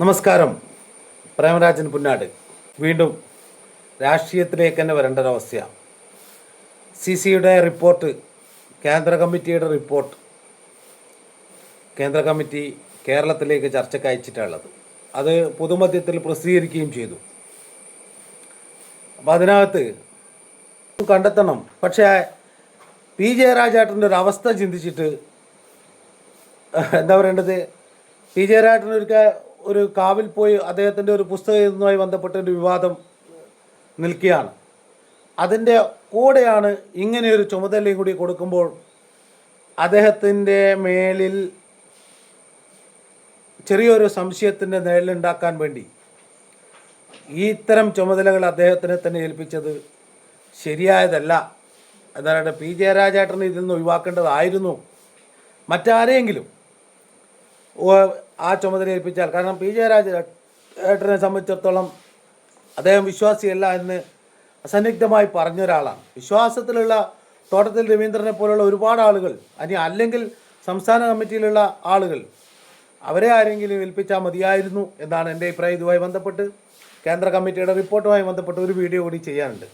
നമസ്കാരം. പ്രേമരാജൻ പുന്നാട്. വീണ്ടും രാഷ്ട്രീയത്തിലേക്ക് തന്നെ വരേണ്ട ഒരവസ്ഥയാണ്. സിയുടെ റിപ്പോർട്ട്, കേന്ദ്ര കമ്മിറ്റിയുടെ റിപ്പോർട്ട് കേന്ദ്ര കമ്മിറ്റി കേരളത്തിലേക്ക് ചർച്ചയ്ക്ക് അയച്ചിട്ടുള്ളത്. അത് പൊതുമധ്യത്തിൽ പ്രസിദ്ധീകരിക്കുകയും ചെയ്തു. അപ്പം അതിനകത്ത് കണ്ടെത്തണം. പക്ഷേ പി ജയരാജേട്ടൻ്റെ ഒരു അവസ്ഥ ചിന്തിച്ചിട്ട് എന്താ പറയേണ്ടത്, പി ജയരാജൻ ഒരു കാവിൽ പോയി അദ്ദേഹത്തിൻ്റെ ഒരു പുസ്തകവുമായി ബന്ധപ്പെട്ട ഒരു വിവാദം നിൽക്കുകയാണ്. അതിൻ്റെ കൂടെയാണ് ഇങ്ങനെയൊരു ചുമതലയും കൂടി കൊടുക്കുമ്പോൾ അദ്ദേഹത്തിൻ്റെ മേലിൽ ചെറിയൊരു സംശയത്തിൻ്റെ നിഴലുണ്ടാക്കാൻ വേണ്ടി ഇത്തരം ചുമതലകൾ അദ്ദേഹത്തിനെ തന്നെ ഏൽപ്പിച്ചത് ശരിയായതല്ല. എന്താണ്, പി ജയരാജേട്ടനെ ഇതിൽ നിന്ന് ഒഴിവാക്കേണ്ടതായിരുന്നു. മറ്റാരെയെങ്കിലും ആ ചുമതല ഏൽപ്പിച്ചാൽ, കാരണം പി ജയരാജേട്ടനെ സംബന്ധിച്ചിടത്തോളം അദ്ദേഹം വിശ്വാസിയല്ല എന്ന് അസന്നിഗ്ധമായി പറഞ്ഞ ഒരാളാണ്. വിശ്വാസത്തിലുള്ള തോട്ടത്തിൽ രവീന്ദ്രനെ പോലുള്ള ഒരുപാട് ആളുകൾ, അല്ലെങ്കിൽ സംസ്ഥാന കമ്മിറ്റിയിലുള്ള ആളുകൾ, അവരെ ആരെങ്കിലും ഏൽപ്പിച്ചാൽ മതിയായിരുന്നു എന്നാണ് എൻ്റെ അഭിപ്രായം. ഇതുമായി ബന്ധപ്പെട്ട് കേന്ദ്ര കമ്മിറ്റിയുടെ റിപ്പോർട്ടുമായി ബന്ധപ്പെട്ട് ഒരു വീഡിയോ കൂടി ചെയ്യാനുണ്ട്.